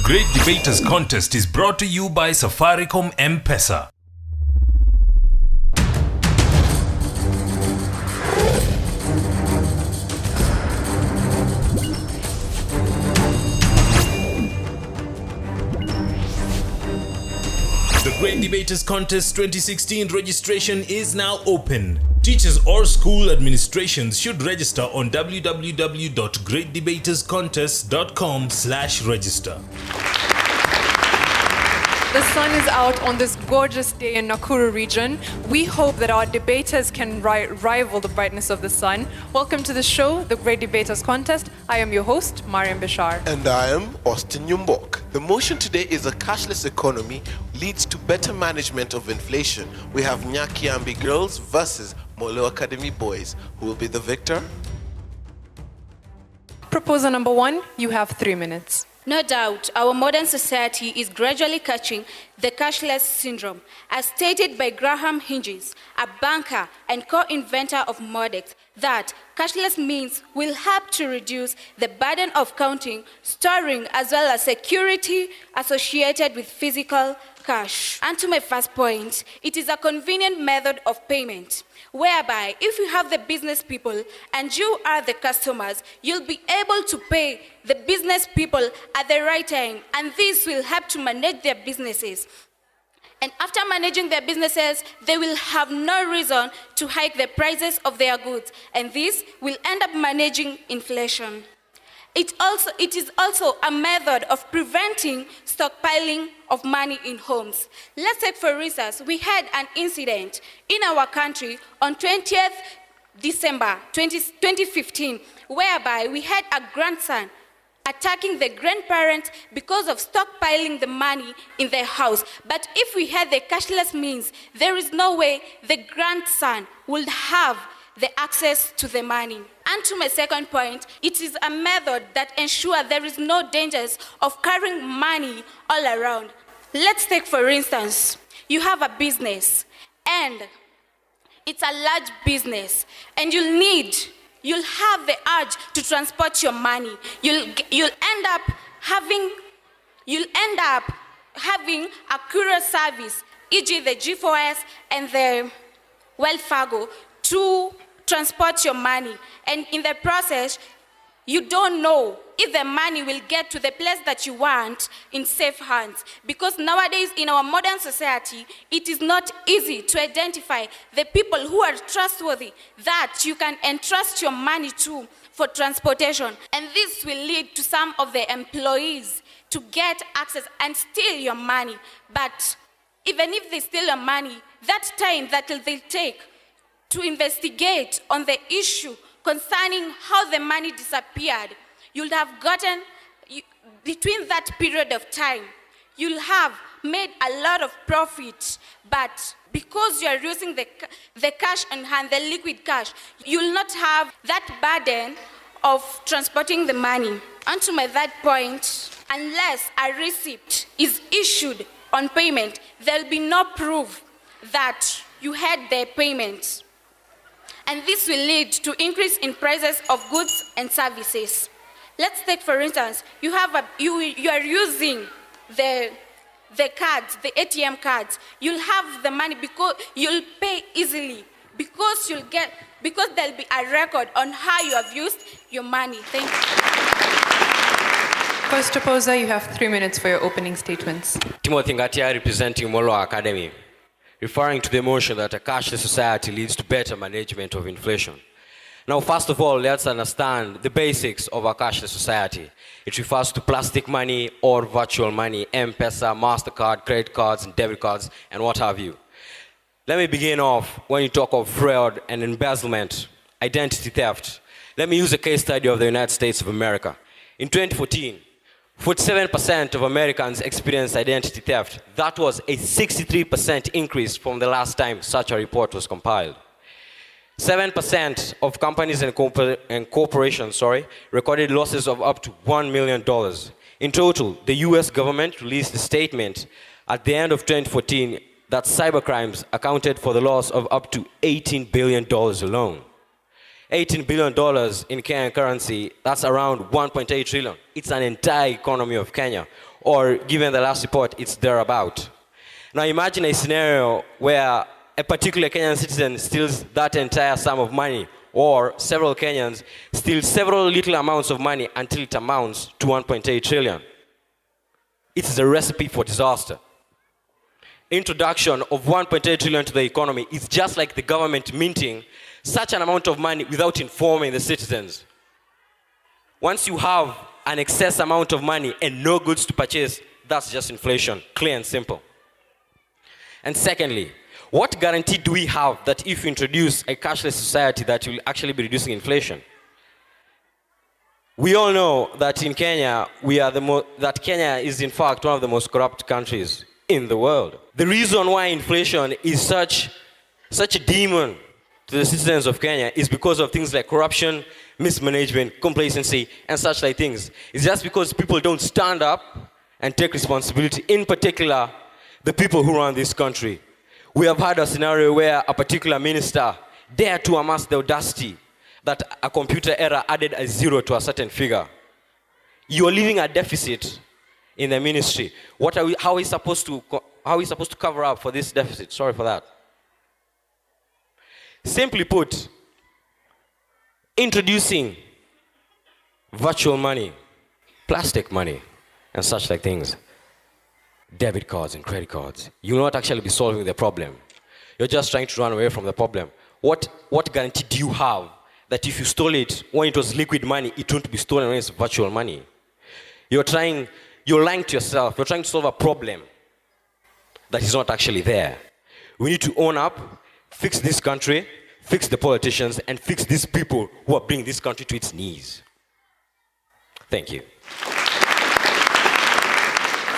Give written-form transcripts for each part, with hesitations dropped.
Great Debaters Contest is brought to you by Safaricom M-Pesa. The Great Debaters Contest 2016 registration is now open. Teachers or school administrations should register on www.greatdebaterscontest.com/register. The sun is out on this gorgeous day in Nakuru region. We hope that our debaters can rival the brightness of the sun. Welcome to the show, the Great Debaters Contest. I am your host, Mariam Bishar. And I am Austin Yumbok. The motion today is a cashless economy leads to better management of inflation. We have Nyakiambi girls versus Molo Academy boys. Who will be the victor? Proposal number 1, you have 3 minutes. No doubt, our modern society is gradually catching the cashless syndrome. As stated by Graham Hinges, a banker and co-inventor of Modex, that cashless means will help to reduce the burden of counting, storing, as well as security associated with physical cash. And to my first point, it is a convenient method of payment, whereby if you have the business people and you are the customers, you'll be able to pay the business people at the right time, and this will help to manage their businesses. And after managing their businesses, they will have no reason to hike the prices of their goods, and this will end up managing inflation. It is also a method of preventing stockpiling of money in homes. Let's take for instance, we had an incident in our country on 20th December 2015, whereby we had a grandson attacking the grandparents because of stockpiling the money in their house. But if we had the cashless means, there is no way the grandson would have the access to the money. And to my second point, it is a method that ensures there is no dangers of carrying money all around. Let's take for instance, you have a business and it's a large business and you'll have the urge to transport your money. You'll end up having a courier service, e.g. the G4S and the Wells Fargo, to transport your money. And in the process, you don't know if the money will get to the place that you want in safe hands. Because nowadays in our modern society, it is not easy to identify the people who are trustworthy that you can entrust your money to for transportation. And this will lead to some of the employees to get access and steal your money. But even if they steal your money, that time that they'll take to investigate on the issue concerning how the money disappeared, you'll have gotten, between that period of time, you'll have made a lot of profit, but because you're using the cash on hand, the liquid cash, you'll not have that burden of transporting the money. And to my third point, unless a receipt is issued on payment, there'll be no proof that you had the payment. And this will lead to increase in prices of goods and services. Let's take for instance, you are using the cards, the ATM cards. You'll have the money because you'll pay easily, because there'll be a record on how you have used your money. Thank you. First proposer, you have 3 minutes for your opening statements. Timothy Ngatia, representing Molo Academy, referring to the motion that a cashless society leads to better management of inflation. Now, first of all, let's understand the basics of a cashless society. It refers to plastic money or virtual money, M-Pesa, MasterCard, credit cards, and debit cards, and what have you. Let me begin off when you talk of fraud and embezzlement, identity theft. Let me use a case study of the United States of America. In 2014, 47% of Americans experienced identity theft. That was a 63% increase from the last time such a report was compiled. 7% of companies and corporations recorded losses of up to $1 million. In total, the US government released a statement at the end of 2014 that cybercrimes accounted for the loss of up to $18 billion alone. $18 billion in Kenyan currency, that's around 1.8 trillion. It's an entire economy of Kenya. or given the last report, it's thereabout. Now imagine a scenario where a particular Kenyan citizen steals that entire sum of money, or several Kenyans steal several little amounts of money until it amounts to 1.8 trillion. It's a recipe for disaster. Introduction of 1.8 trillion to the economy is just like the government minting such an amount of money without informing the citizens. Once you have an excess amount of money and no goods to purchase, that's just inflation, clear and simple. And secondly, what guarantee do we have that if we introduce a cashless society that will actually be reducing inflation? We all know that in Kenya, that Kenya is in fact one of the most corrupt countries in the world. The reason why inflation is such a demon to the citizens of Kenya is because of things like corruption, mismanagement, complacency, and such like things. It's just because people don't stand up and take responsibility, in particular, the people who run this country. We have had a scenario where a particular minister dared to amass the audacity that a computer error added a zero to a certain figure. You are leaving a deficit in the ministry. How are we supposed to cover up for this deficit? Sorry for that. Simply put, introducing virtual money, plastic money, and such like things, debit cards and credit cards, you will not actually be solving the problem. You're just trying to run away from the problem. What guarantee do you have that if you stole it when it was liquid money, it won't be stolen when it's virtual money? You're lying to yourself. You're trying to solve a problem that is not actually there. We need to own up, fix this country, fix the politicians, and fix these people who are bringing this country to its knees. Thank you.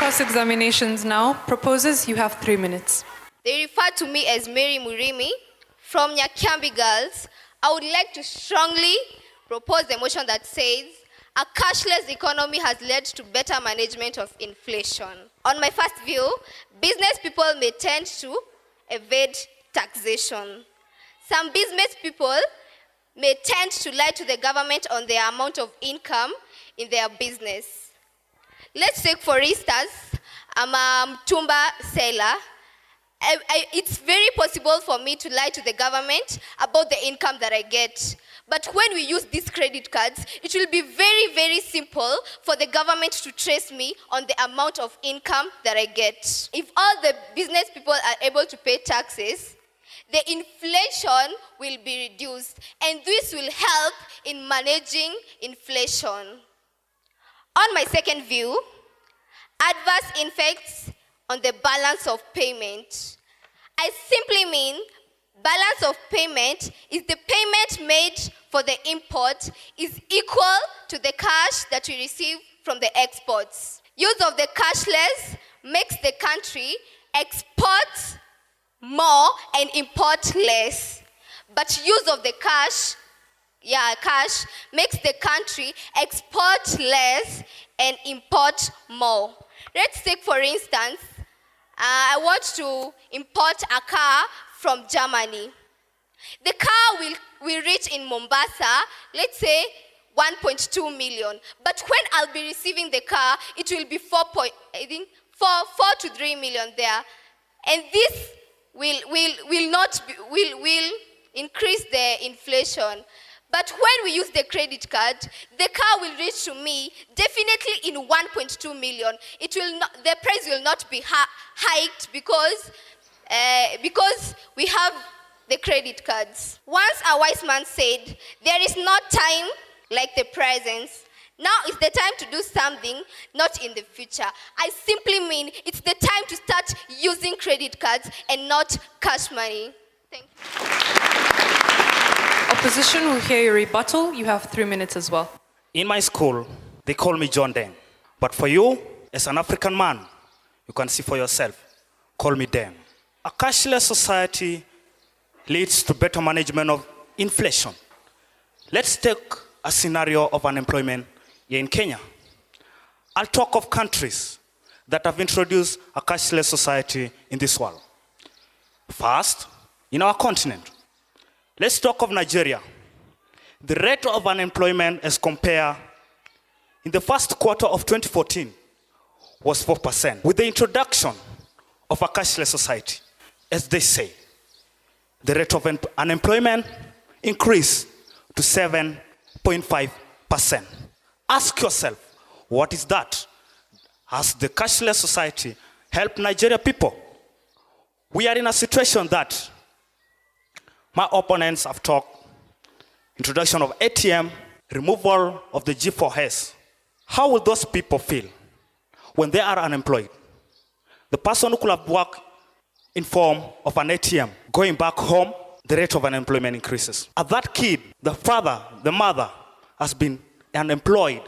Cross-examinations now. Proposers, you have 3 minutes. They refer to me as Mary Murimi from Nyakiambi Girls. I would like to strongly propose the motion that says a cashless economy has led to better management of inflation. On my first view, business people may tend to evade taxation. Some business people may tend to lie to the government on the amount of income in their business. Let's take, for instance, I'm a mtumba seller. It's very possible for me to lie to the government about the income that I get. But when we use these credit cards, it will be very, very simple for the government to trace me on the amount of income that I get. If all the business people are able to pay taxes, the inflation will be reduced, and this will help in managing inflation. On my second view, adverse effects on the balance of payment. I simply mean balance of payment is the payment made for the import is equal to the cash that we receive from the exports. Use of the cashless makes the country export more and import less. But use of the cash makes the country export less and import more. Let's take, for instance, I want to import a car from Germany. The car will reach in Mombasa, let's say 1.2 million. But when I'll be receiving the car, it will be 4 to 3 million there. And this will increase the inflation. But when we use the credit card, the car will reach to me definitely in 1.2 million. The price will not be hiked because we have the credit cards. Once a wise man said, there is no time like the present. Now is the time to do something, not in the future. I simply mean it's the time to start using credit cards and not cash money. Thank you. Opposition will hear your rebuttal. You have 3 minutes as well. In my school, they call me John Deng. But for you, as an African man, you can see for yourself, call me Deng. A cashless society leads to better management of inflation. Let's take a scenario of unemployment here in Kenya. I'll talk of countries that have introduced a cashless society in this world. First, in our continent, let's talk of Nigeria. The rate of unemployment as compared in the first quarter of 2014 was 4%. With the introduction of a cashless society, as they say, the rate of unemployment increased to 7.5%. Ask yourself, what is that? Has the cashless society helped Nigeria people? We are in a situation that my opponents have talked, introduction of ATM, removal of the G4S. How will those people feel when they are unemployed? The person who could have worked in form of an ATM, going back home, the rate of unemployment increases. As that kid, the father, the mother has been unemployed,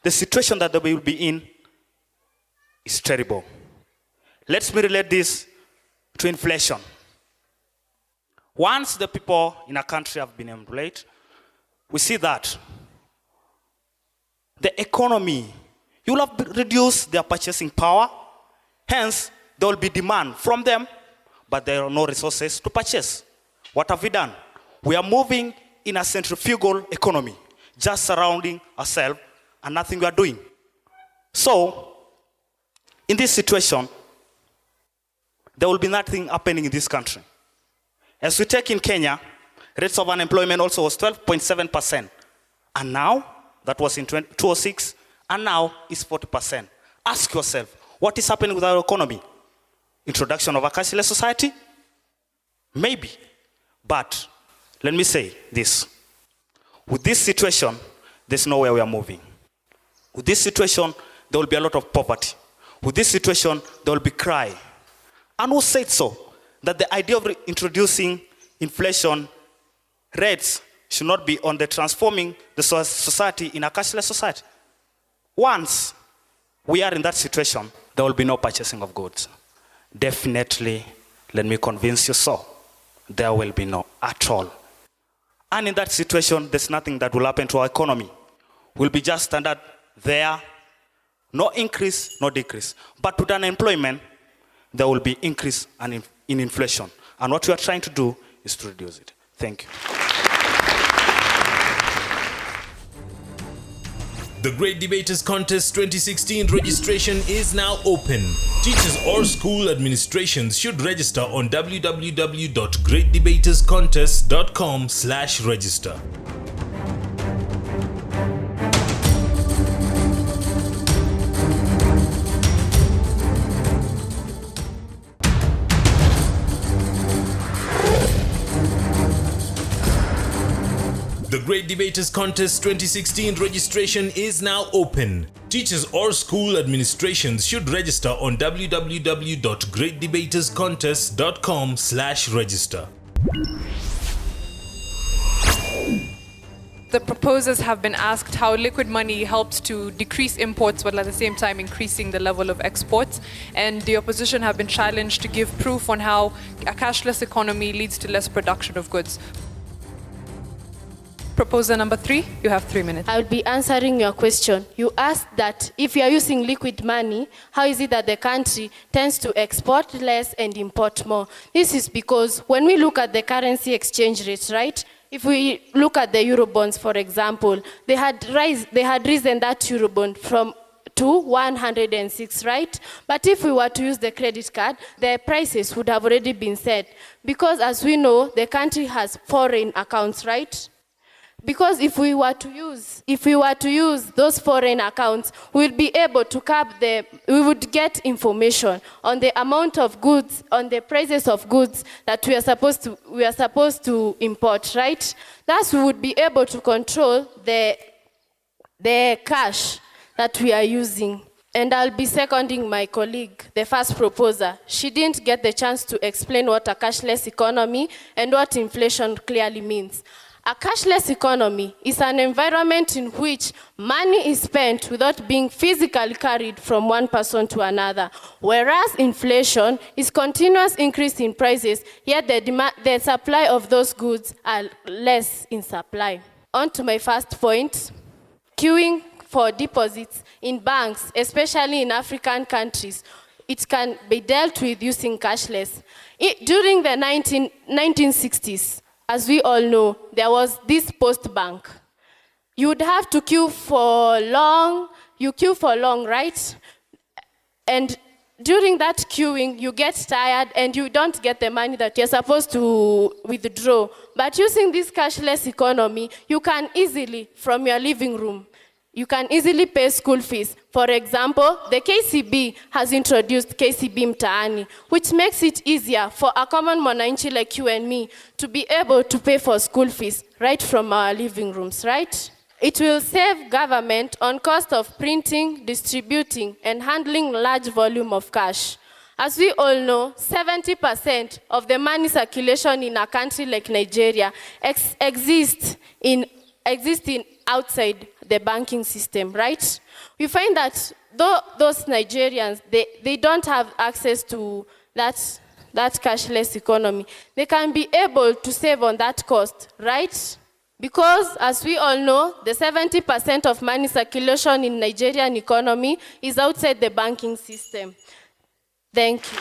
the situation that they will be in is terrible. Let me relate this to inflation. Once the people in a country have been employed, we see that the economy, you will have reduced their purchasing power, hence there will be demand from them, but there are no resources to purchase. What have we done? We are moving in a centrifugal economy, just surrounding ourselves and nothing we are doing. So, in this situation, there will be nothing happening in this country. As we take in Kenya, rates of unemployment also was 12.7%. And now, that was in 2006, and now it's 40%. Ask yourself, what is happening with our economy? Introduction of a cashless society? Maybe. But let me say this. With this situation, there's nowhere we are moving. With this situation, there will be a lot of poverty. With this situation, there will be crime. And who said so? That the idea of introducing inflation rates should not be on the transforming the society in a cashless society. Once we are in that situation, there will be no purchasing of goods. Definitely, let me convince you so. There will be no at all. And in that situation, there's nothing that will happen to our economy. We'll be just standard there, no increase, no decrease. But with unemployment, there will be increase in inflation. And what we are trying to do is to reduce it. Thank you. The Great Debaters Contest 2016 registration is now open. Teachers or school administrations should register on www.greatdebaterscontest.com/register. The Great Debaters Contest 2016 registration is now open. Teachers or school administrations should register on www.greatdebaterscontest.com/register. The proposers have been asked how liquid money helps to decrease imports while at the same time increasing the level of exports. And the opposition have been challenged to give proof on how a cashless economy leads to less production of goods. Proposer number 3, you have 3 minutes. I will be answering your question. You asked that if you are using liquid money, how is it that the country tends to export less and import more? This is because when we look at the currency exchange rates, right? If we look at the Eurobonds, for example, they had risen that Eurobond from to 106, right? But if we were to use the credit card, the prices would have already been set. Because as we know, the country has foreign accounts, right? Because if we were to use those foreign accounts, we would be able to we would get information on the amount of goods, on the prices of goods that we are supposed to import, right? Thus, we would be able to control the cash that we are using. And I'll be seconding my colleague, the first proposer. She didn't get the chance to explain what a cashless economy and what inflation clearly means. A cashless economy is an environment in which money is spent without being physically carried from one person to another, whereas inflation is continuous increase in prices, yet the supply of those goods are less in supply. On to my first point, queuing for deposits in banks, especially in African countries, it can be dealt with using cashless. During the 1960s, as we all know, there was this post bank. You would have to queue for long, right? And during that queuing, you get tired and you don't get the money that you're supposed to withdraw. But using this cashless economy, you can easily, from your living room, you can easily pay school fees. For example, the KCB has introduced KCB Mtaani, which makes it easier for a common mwananchi like you and me to be able to pay for school fees right from our living rooms, right? It will save government on cost of printing, distributing, and handling large volume of cash. As we all know, 70% of the money circulation in a country like Nigeria exists outside the banking system, right? We find that those Nigerians, they don't have access to that cashless economy. They can be able to save on that cost, right? Because, as we all know, the 70% of money circulation in Nigerian economy is outside the banking system. Thank you.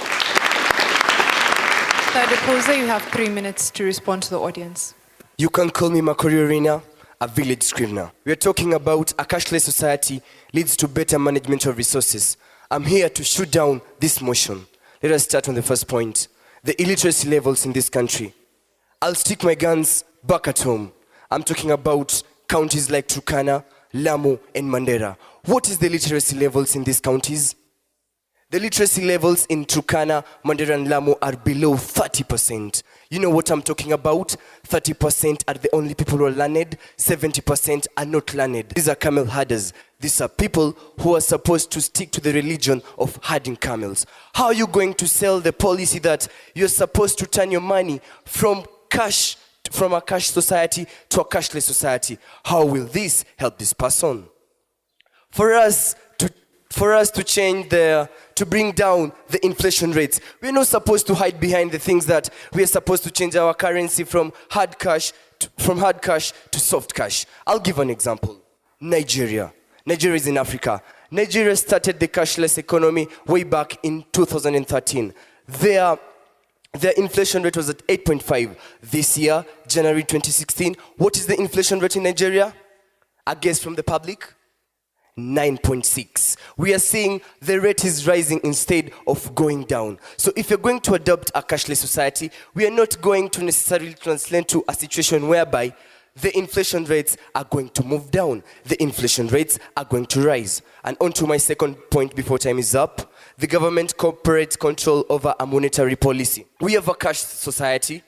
Third opposer, you have 3 minutes to respond to the audience. You can call me Makori Arena, a village scrivener. We are talking about a cashless society leads to better management of resources. I'm here to shoot down this motion. Let us start on the first point, the illiteracy levels in this country. I'll stick my guns back at home. I'm talking about counties like Turkana, Lamu, and Mandera. What is the literacy levels in these counties? The literacy levels in Turkana, Mandera, and Lamu are below 30%. You know what I'm talking about? 30% are the only people who are learned, 70% are not learned. These are camel herders. These are people who are supposed to stick to the religion of herding camels. How are you going to sell the policy that you're supposed to turn your money from a cash society to a cashless society? How will this help this person? For us to change to bring down the inflation rates, we're not supposed to hide behind the things that we are supposed to change our currency from hard cash to soft cash. I'll give an example. Nigeria is in Africa. Nigeria started the cashless economy way back in 2013. Their inflation rate was at 8.5. This year, January 2016, what is the inflation rate in Nigeria? A guess from the public? 9.6. We are seeing the rate is rising instead of going down. So if you're going to adopt a cashless society, we are not going to necessarily translate to a situation whereby the inflation rates are going to move down. The inflation rates are going to rise. And on to my second point before time is up. The government corporate control over a monetary policy. We have a cash society.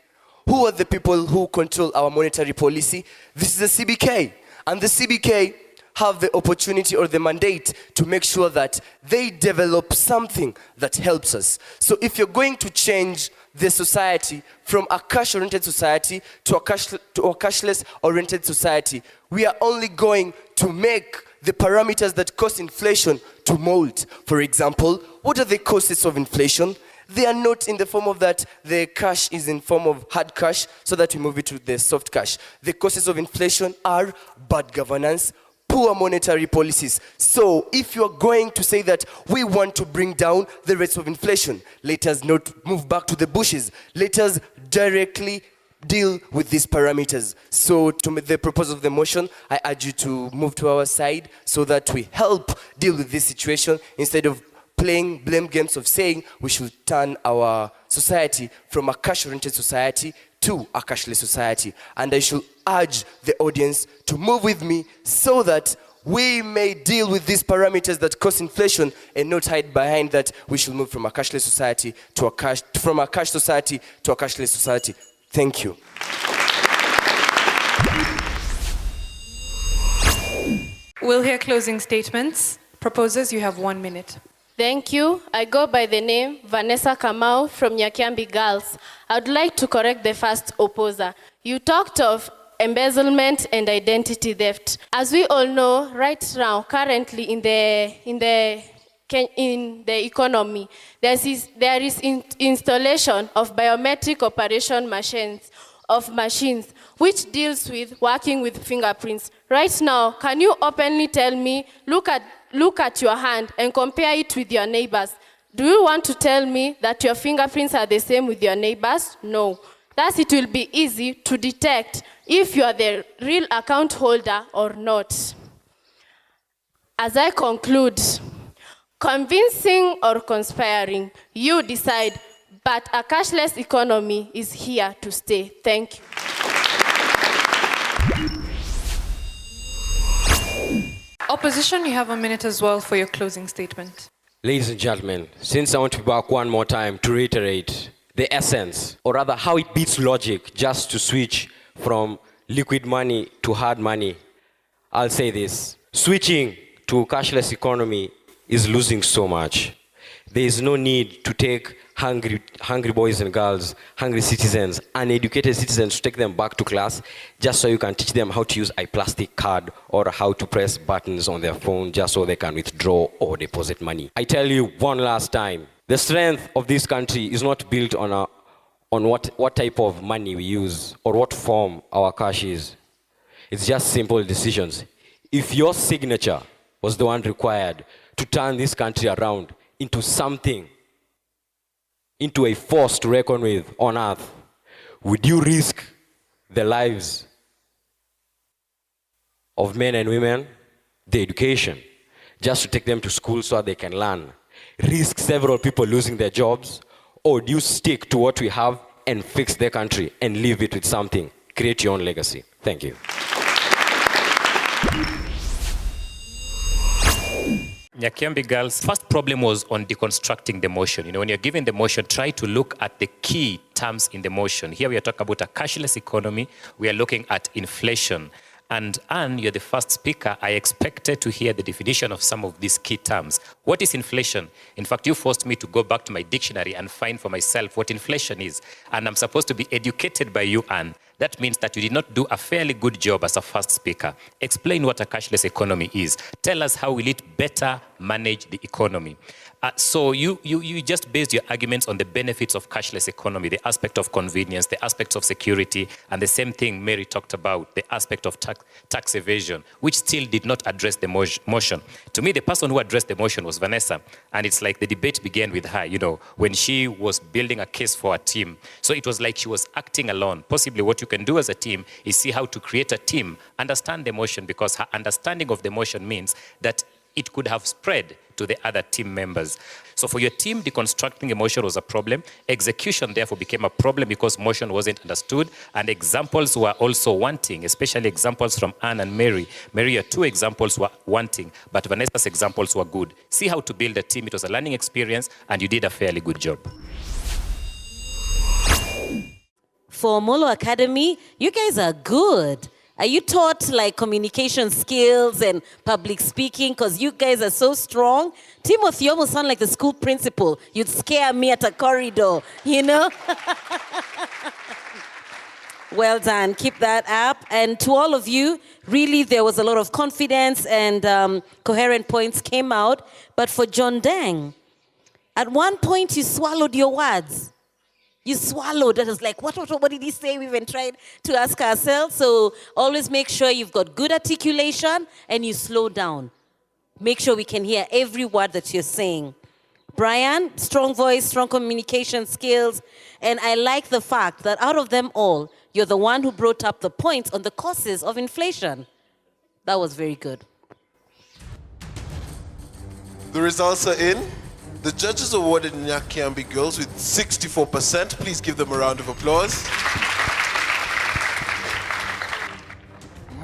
Who are the people who control our monetary policy? This is the CBK. And the CBK have the opportunity or the mandate to make sure that they develop something that helps us. So if you're going to change the society from a cash-oriented society to a cashless-oriented society, we are only going to make the parameters that cause inflation to mold. For example, what are the causes of inflation? They are not in the form of that the cash is in form of hard cash, so that we move it to the soft cash. The causes of inflation are bad governance, poor monetary policies. So if you're going to say that we want to bring down the rates of inflation, let us not move back to the bushes. Let us directly deal with these parameters. So to make the proposal of the motion, I urge you to move to our side so that we help deal with this situation instead of playing blame games of saying we should turn our society from a cash-oriented society to a cashless society. And I should urge the audience to move with me so that we may deal with these parameters that cause inflation and not hide behind that we should move from a cashless society to from a cash society to a cashless society. Thank you. We'll hear closing statements. Proposers, you have 1 minute. Thank you. I go by the name Vanessa Kamau from Nyakiambi Girls. I would like to correct the first opposer. You talked of embezzlement and identity theft. As we all know, right now, currently in the economy, there is installation of biometric operation machines, which deals with working with fingerprints. Right now, can you openly tell me, look at your hand and compare it with your neighbors? Do you want to tell me that your fingerprints are the same with your neighbors? No. Thus, it will be easy to detect if you are the real account holder or not. As I conclude, Convincing or conspiring, you decide, but a cashless economy is here to stay. Thank you. Opposition, you have a minute as well for your closing statement. Ladies and gentlemen, since I want to be back one more time to reiterate the essence, or rather how it beats logic just to switch from liquid money to hard money, I'll say this. Switching to cashless economy is losing so much. There is no need to take hungry boys and girls, hungry citizens, uneducated citizens, to take them back to class just so you can teach them how to use a plastic card or how to press buttons on their phone just so they can withdraw or deposit money. I tell you one last time, the strength of this country is not built on what type of money we use or what form our cash is. It's just simple decisions. If your signature was the one required to turn this country around into something, into a force to reckon with on earth, would you risk the lives of men and women, the education, just to take them to school so they can learn? Risk several people losing their jobs? Or do you stick to what we have and fix the country and leave it with something? Create your own legacy. Thank you. Nyakiambi girls, first problem was on deconstructing the motion. When you're given the motion, try to look at the key terms in the motion. Here we are talking about a cashless economy. We are looking at inflation. And Anne, you're the first speaker. I expected to hear the definition of some of these key terms. What is inflation? In fact, you forced me to go back to my dictionary and find for myself what inflation is. And I'm supposed to be educated by you, Anne. That means that you did not do a fairly good job as a first speaker. Explain what a cashless economy is. Tell us how will it better manage the economy. So you just based your arguments on the benefits of cashless economy, the aspect of convenience, the aspects of security, and the same thing Mary talked about, the aspect of tax evasion, which still did not address the motion. To me, the person who addressed the motion was Vanessa, and it's like the debate began with her, when she was building a case for a team. So it was like she was acting alone. Possibly what you can do as a team is see how to create a team, understand the motion, because her understanding of the motion means that it could have spread to the other team members. So for your team, deconstructing emotion was a problem. Execution, therefore, became a problem because motion wasn't understood. And examples were also wanting, especially examples from Anne and Mary. Mary, your two examples were wanting, but Vanessa's examples were good. See how to build a team. It was a learning experience, and you did a fairly good job. For Molo Academy, you guys are good. Are you taught like communication skills and public speaking? Because you guys are so strong. Timothy, you almost sound like the school principal. You'd scare me at a corridor, Well done. Keep that up. And to all of you, really there was a lot of confidence and coherent points came out. But for John Deng, at one point you swallowed your words. You swallowed. It was like, what did he say? We even tried to ask ourselves. So always make sure you've got good articulation and you slow down. Make sure we can hear every word that you're saying. Brian, strong voice, strong communication skills. And I like the fact that out of them all, you're the one who brought up the points on the causes of inflation. That was very good. The results are in. The judges awarded Nyakiambi girls with 64%. Please give them a round of applause.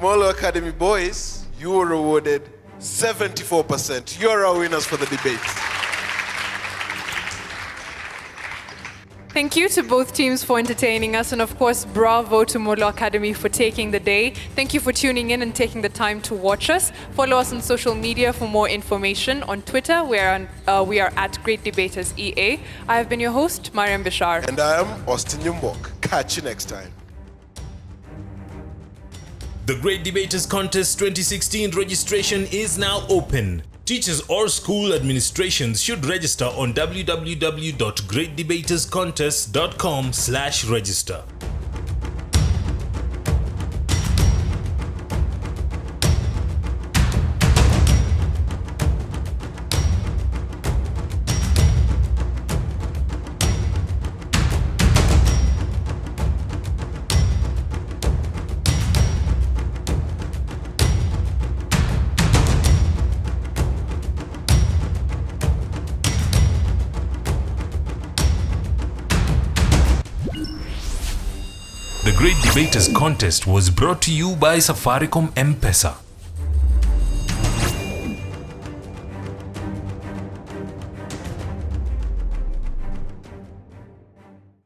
Molo Academy boys, you were awarded 74%. You're our winners for the debate. Thank you to both teams for entertaining us, and of course, bravo to Molo Academy for taking the day. Thank you for tuning in and taking the time to watch us. Follow us on social media for more information. On Twitter, we are at Great Debaters EA. I have been your host, Mariam Bishar. And I am Austin Yumbok. Catch you next time. The Great Debaters Contest 2016 registration is now open. Teachers or school administrations should register on www.greatdebaterscontest.com/register. The Great Debaters Contest was brought to you by Safaricom M-Pesa.